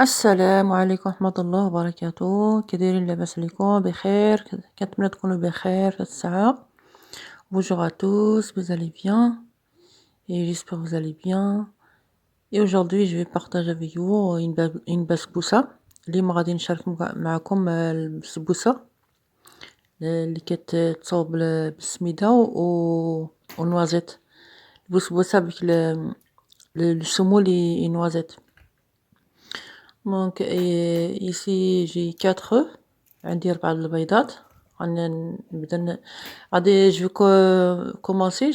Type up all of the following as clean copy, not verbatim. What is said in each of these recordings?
السلام عليكم ورحمة الله وبركاته، كي دايرين لاباس عليكم بخير؟ كنتمنى تكونوا بخير في هاد الساعة. Bonjour à tous, vous allez bien? Et j'espère que vous allez bien. Et aujourd'hui je vais partager avec vous une basboussa. اليوم غادي نشارك معكم البسبوسة اللي كتصاوب بالسميدة و نوازيت. البسبوسة بك السمول et noisette. Donc ici j'ai 4 œufs. عندي 4 البيضات. غادي je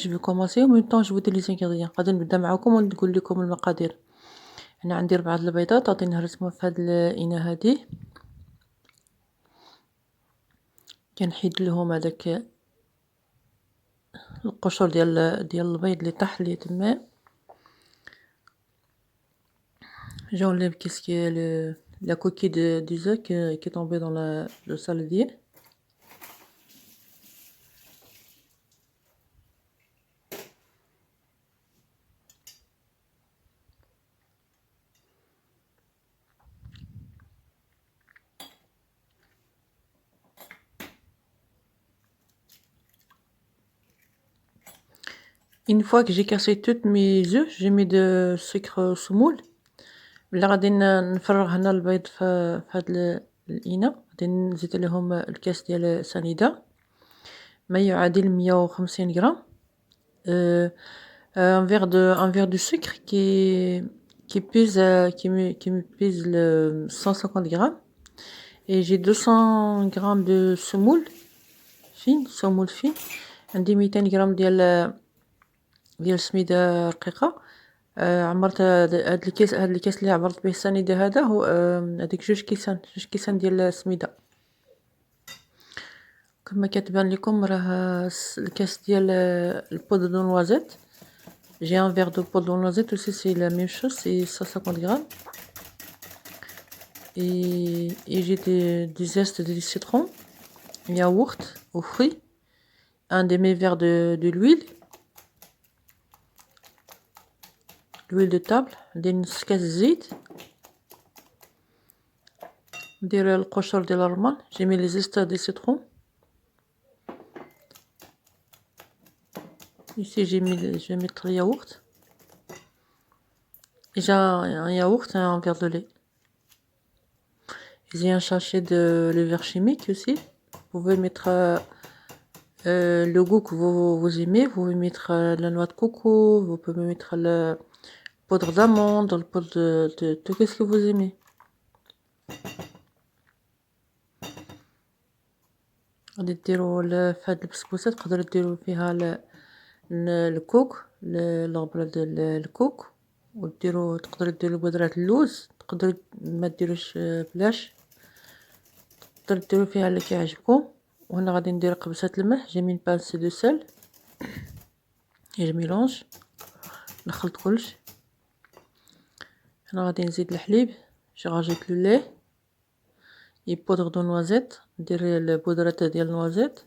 vais commencer en même temps je vous dis les ingrédients. غادي نبدا معاكم ونقول لكم المقادير. هنا عندي 4 البيضات غادي نهرسهم في هاد الاناء هادي. كنحيد لهم هذاك القشور ديال البيض اللي طاح لي تما. J'enlève qu'est-ce qui est la coquille du œuf qui est tombée dans le saladier. Une fois que j'ai cassé toutes mes œufs, j'ai mis de sucre semoule. اللي غادي نفرغ هنا البيض في هاد الاناء. غادي نزيد لهم الكاس ديال سنيده ما يعادل 150 غرام. un verre de sucre qui me pèse le 150 grammes. Et j'ai 200 grammes de semoule fine. عندي 200 غرام ديال سميده رقيقه. عمرت هاد الكاس اللي عبرت به السنيده هذا هو هذيك جوج كيسان ديال السميده. كما كتبان لكم راه الكاس ديال البودر دو نوازيت. J'ai un verre de poudre de noisette aussi, c'est la même chose, c'est 150 grammes. Et j'ai du zeste de citron, yaourt aux fruits, un demi-verre de l'huile de table, ندير نص كاس زيت، ندير القشور ديال الرمان. J'ai mis les zestes de citron. Ici je vais mettre le yaourt. Et j'ai un yaourt et un verre de lait. J'ai un sachet de levure chimique aussi. Vous pouvez mettre le goût que vous aimez. Vous pouvez mettre la noix de coco, vous pouvez mettre la poudre d'amande, le poudre de tout ce que vous aimez. غادي ديروا في هاد البسبوسه تقدروا ديروا فيها الكوك، الغبره ديال الكوك، تقدروا ديروا بودره اللوز، تقدروا ما ديروش بلاش، تقدروا ديروا فيها اللي كيعجبكم. وهنا غادي ندير قبصه الملح. جي مي بانسي دو سيل et je mélange. نخلط كلشي. هنا غادي نزيد الحليب. je rajoute le lait et poudre de noisette. ندير البودره ديال النوازيت.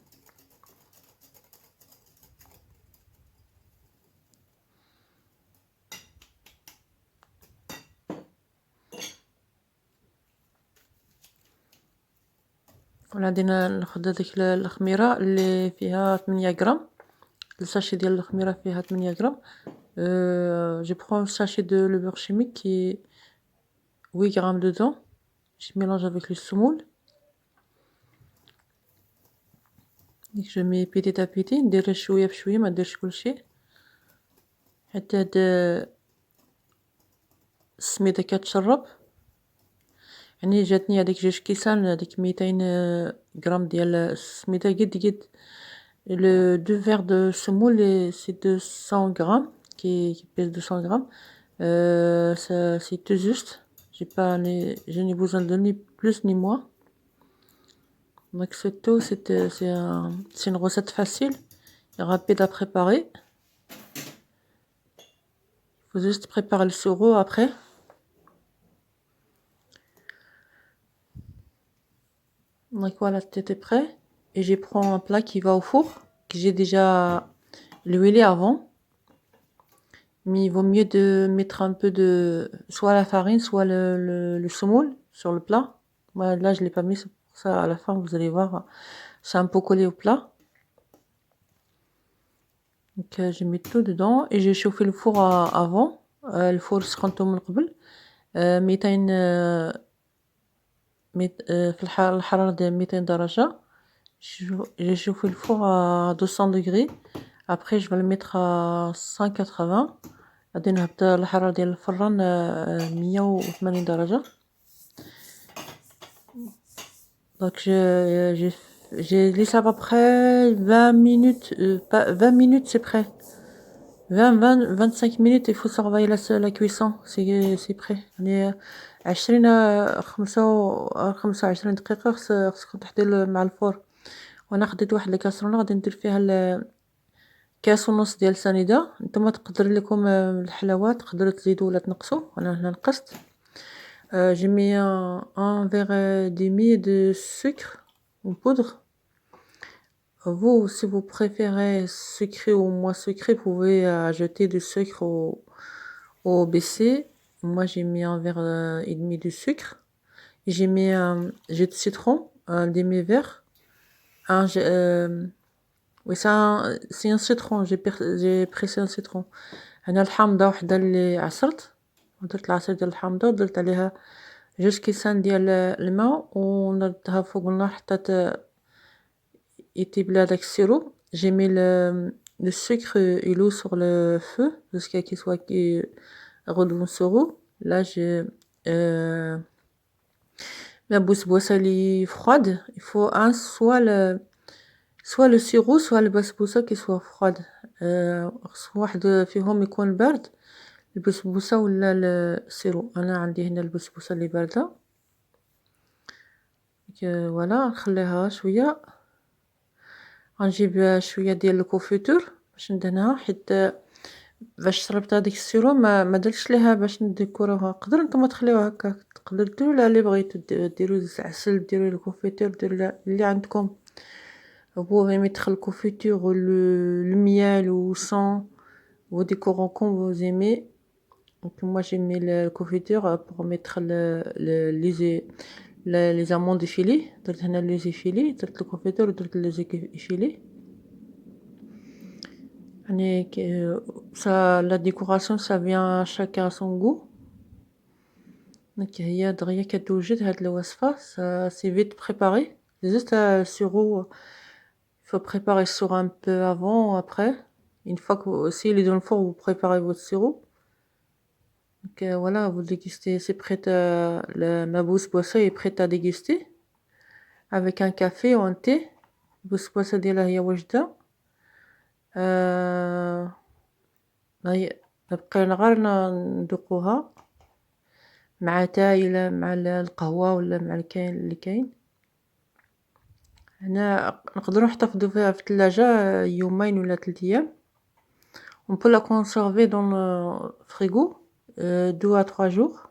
غادي ناخذ هذيك الخميره اللي فيها 8 غرام. الساشي ديال الخميره فيها 8 غرام. je prends un sachet de levure chimique qui est 8 grammes dedans. Je mélange avec le semoule. je mets petit à petit. ندير شويه بشويه ما نديرش كلشي حتى هاد السميده كتشرب. يعني جاتني هذيك جوج كيسان هذيك 200 غرام ديال السميده قد le 2 verres de semoule c'est 200 grammes qui pèse 200 grammes. C'est tout juste. Je n'ai besoin de ni plus ni moins. Donc c'est tout. C'est une recette facile et rapide à préparer. Il faut juste préparer le sureau après. Donc voilà, tout est prêt. Et je prends un plat qui va au four, que j'ai déjà huilé avant. mais il vaut mieux de mettre un peu de soit la farine, soit le semoule sur le plat. Moi, là, je l'ai pas mis, c'est pour ça, à la fin, vous allez voir, c'est un peu collé au plat. Donc, j'ai mis tout dedans et j'ai chauffé le four avant. الفور سخنته من قبل 200 في الحرارة ديال 200 درجة. J'ai chauffé le four à 200 degrés. Après, je vais le mettre à 180. غادي نهبط الحرارة ديال الفران 180 درجة. Donc j'ai laissé à peu près 20 minutes, 20 minutes c'est prêt. 25 minutes il faut surveiller la cuisson, c'est prêt. يعني 25 دقيقة خصك تحطي مع الفور. وانا خديت واحد الكاسرونة غادي ندير فيها كاس ونص ديال سنيدة. نتوما تقدر لكم الحلاوة تقدروا تزيدوا ولا تنقصوا. انا هنا نقصت. J'ai mis un verre et demi de sucre en poudre. Vous, si vous préférez sucré ou moins sucré, vous pouvez ajouter du sucre au BC. Moi, j'ai mis un verre et demi de sucre. J'ai mis un jus de citron, un demi-verre. Oui, c'est un citron, j'ai pressé un citron. هنا الحامضة وحدة اللي عصرت درت العصير ديال الحامضة ودرت عليها 2 كيسان ديال الماء ونردها فوق النار حتى يطيب هذاك السيرو. J'ai mis le sucre et l'eau sur le feu jusqu'à qu'il soit redevenu سورو. Là, j'ai la بسبوسة اللي froide. Il faut soit le sirop soit البسبوسة qui soit froide. خص واحد فيهم يكون بارد، البسبوسة ولا السيرو. انا عندي هنا البسبوسة اللي باردة. فوالا نخليها شوية. غنجيب شوية ديال الكونفيتور باش ندهنها حيت باش شربت هذيك السيرو ما درتش ليها باش نديكوروها. تقدر نتوما تخليوها هكا، تقدر ديروا لها اللي بغيتو، ديروا عسل، ديروا الكونفيتور، ديروا اللي عندكم. Vous pouvez mettre le confiture, le miel ou sans, vos décorants comme vous aimez. Donc moi j'ai mis le confiture pour mettre les amandes effilées. درت هنا les effilés، درت le confiture ودرت les effilés. يعني ça la décoration ça vient chacun à son goût. Donc هي دغيا كتوجد هاد الوصفة. Ça c'est vite préparé. Juste sur il faut préparer le sirop un peu avant ou après. Une fois que s'il est dans le four, vous préparez votre sirop. Donc voilà, vous dégustez, c'est prêt ma بسبوسة est prête à déguster avec un café ou un thé. البسبوسة ديالها هي واجدة. بقينا غير ندوقوها مع تاي مع القهوة ولا مع الكاين اللي كاين. هنا نقدروا نحتفظوا فيها في الثلاجة يومين ولا 3 أيام. On peut la conserver dans le frigo 2 à 3 jours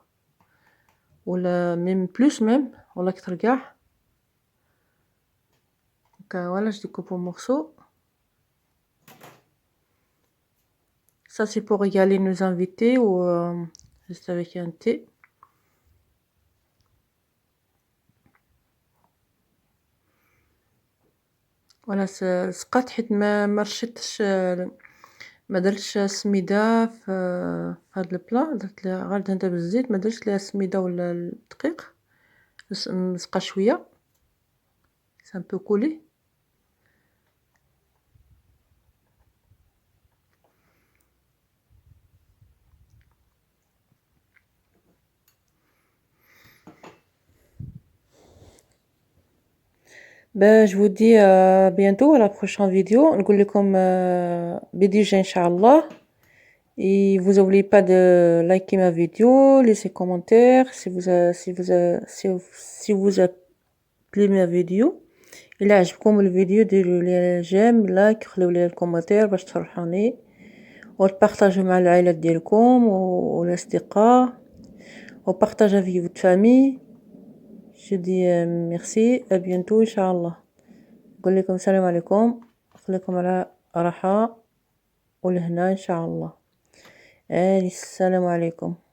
ولا même plus même ولا أكثر كاع. Donc voilà, je découpe en morceaux. Ça c'est pour régaler nos invités ou juste avec un thé. Voilà, سقات حيت ما رشيتش، ما درتش سميده في هاد البلا. درت ليها غير دهنتها بالزيت، ما درتش ليها السميده ولا الدقيق. مسقه شويه سي ان بو كولي. Ben, je vous dis à bientôt à la prochaine vidéo. نقول لكم بديجة إن شاء الله. Et vous n'oubliez pas de liker ma vidéo, laisser commentaire si vous a plu ma vidéo. إلا عجبكم الفيديو ديروا لي جيم لايك، خليو لي الكومنتير باش تفرحوني وتبارطاجيو مع العائلات ديالكم والاصدقاء وبارطاجا في votre famille. Je dis merci à bientôt إن شاء الله. نقول لكم السلام عليكم، خليكم على راحة والهنا إن شاء الله. السلام عليكم.